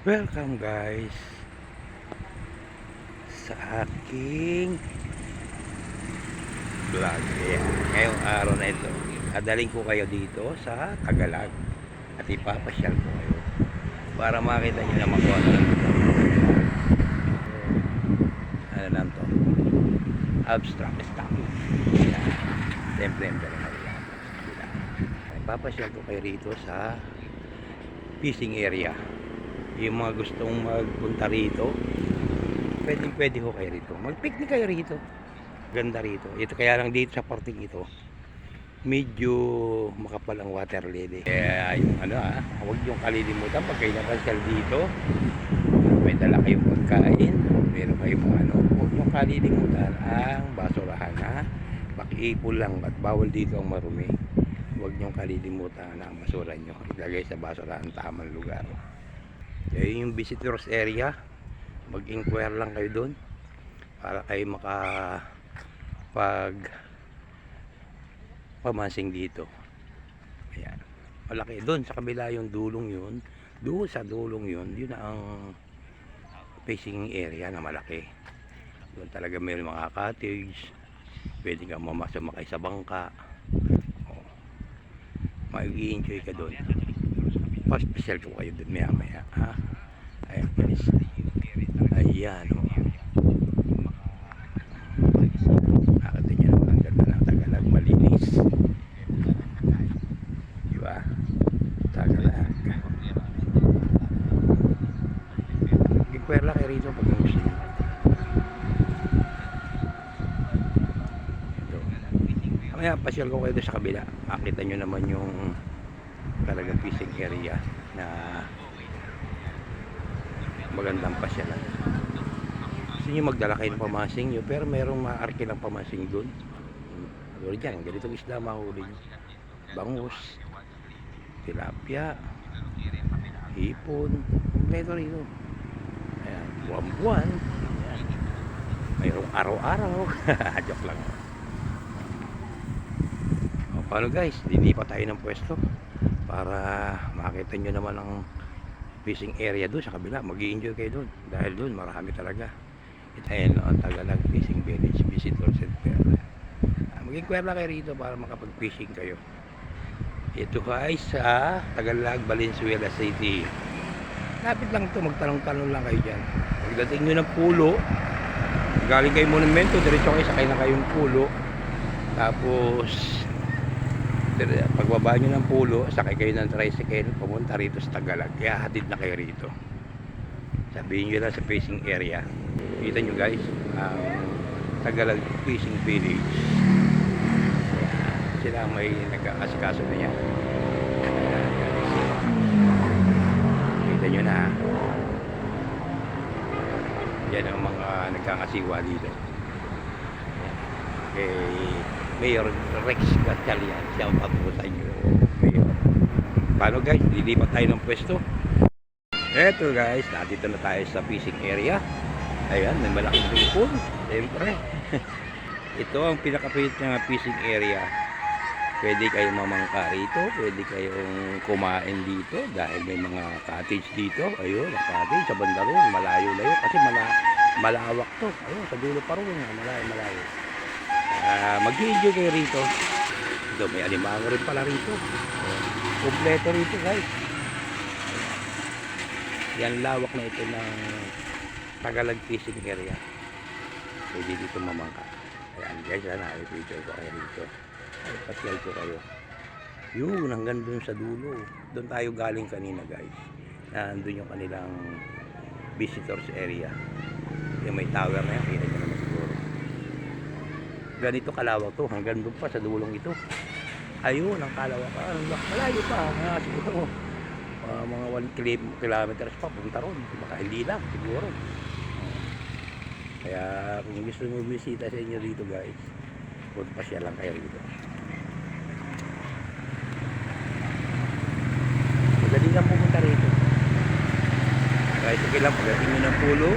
Welcome guys sa aking vlog. Ayan. Ngayong araw na ito, adaling ko kayo dito sa Tagalog at ipapasyal ko kayo para makita nyo naman kung ano lang to, abstract stock. Temple ipapasyal ko kayo rito sa fishing area. Yung mga gustong magpunta rito, pwede ho kayo rito, mag-picnic kayo rito, ganda rito. Ito kaya lang dito sa parting ito medyo makapal ang water lily, kaya yung huwag yung kalilimutan pag kayo napasyal dito, may dala kayong pagkain, meron kayong huwag yung kalilimutan ang basurahan, pakiipon lang at bawal dito ang marumi. Huwag nyo kalilimutan ang basura nyo ilagay sa basurahan, tamang lugar. Kaya yung visitors area, mag-inquire lang kayo doon para kayo pamansing dito. Ayan, malaki doon sa kabila yung dulong yun, doon sa dulong yun, yun ang fishing area na malaki. Doon talaga may mga cottage, pwede kang sumakay sa bangka, mag-i-enjoy ka doon. Pa-special ko kayo doon maya maya, ayan guys, ayan nakita nyo naman ang ganda ng Tagalog, malinis, diba? Tagalog, gikwela kayo rito pag gusto nyo. Ito, mamaya pasyal ko kayo doon sa kabila, makita nyo naman yung talagang fishing area na magandang pasyalan. Gusto nyo magdala kayo ng pamansing nyo, pero merong maarki ng pamansing doon. Doon dyan, ganitong isda mahuli nyo: bangus, tilapia, hipon, kompleto rito. Ayan, buwan-buwan, mayroong araw-araw. Joke lang. O, paano guys, lilipat tayo ng pwesto para makita nyo naman ang fishing area doon sa kabila. Mag-i-enjoy kayo doon dahil doon marami talaga. Ayan ang Tagalog Fishing Village Visitor Center. Mag-inquire lang kayo rito para makapag-fishing kayo. Ito guys sa Tagalog, Valenzuela City. Lapit lang ito, magtanong-tanong lang kayo dyan. Pagdating nyo ng pulo, galing kayo monumento, diretso kayo, sakay na kayong pulo. Tapos pagbaba nyo ng pulo, sakay kayo ng tricycle, pumunta rito sa Tagalog. Kaya hatid na kayo rito. Sabihin nyo lang sa fishing area. Kita nyo guys, ang Tagalog Fishing Village. Sila may nagkakasikaso na yan. Kita nyo na, yan ang mga nagkakasiwa dito. Okay, Mayor Rex Gatchalian, shout out po sa inyo, Mayor. Paano guys, lilipat tayo ng pwesto. Eto guys, nandito na tayo sa fishing area. Ayan, may malaking pool, siyempre. Ito ang pinakapit ng fishing area. Pwede kayong mamangka rito, pwede kayong kumain dito dahil may mga cottage dito. Ayun, ang cottage sa banda ron, malayo-layo kasi malawak to. Ayun, sa dulo pa ron, malayo. Mag-i-enjoy kayo rito. Ito, may alimango rin pala rito. Kompleto rito guys. Yan lawak na ito ng Tagalog Fishing Area. Pwede dito mamangka. Ayan guys, i-video ko kayo rito. Pasyal ko kayo. Yun, hanggang dun sa dulo. Doon tayo galing kanina guys. Nandun yung kanilang visitors area. Yung may tower na yan, kita nyo naman siguro. Ganito kalawak to, hanggang doon pa sa dulong ito. Ayun ang kalawak, malayo pa, siguro mga 1 kilometers pa punta ron, baka hindi lang siguro. Kaya kung gusto nyo bisita sa inyo dito guys, punta siya lang kayo rito. Madali lang pumunta rito. Kahit okay lang, pagdating nyo ng pulo,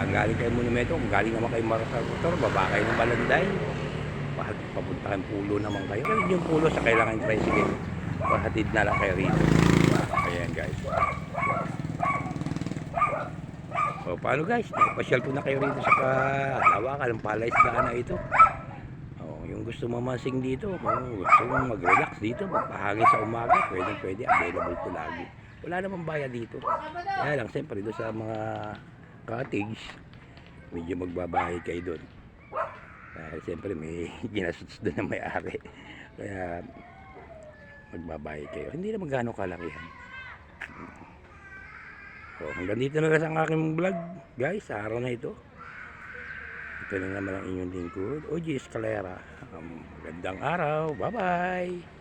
ang galing kayo monumento, kung galing naman kayo Maracator, baba kayo ng Balanday, papuntahan pulo naman kayo. Kaya yung pulo sa kailangan tricycle, pahatid na lang kayo rito. Ayan guys. paano guys, napasyal ko na kayo rito sa Lawakan ng palaisdaan na ito. Yung gusto mamansing dito, gusto mong mag-relax dito, magpahangin sa umaga, pwede, available to lagi. Wala namang bayad dito. Kaya lang, siyempre doon sa mga cottage, medyo magbabayad kayo doon. Siyempre may ginasuts doon na may-ari. Kaya magbabayad kayo. Hindi naman gano'ng kalakihan. So, hanggang dito na lang ang aking vlog, guys, sa araw na ito. Ito na naman ang inyong lingkod, OG Escalera. Magandang araw. Bye-bye!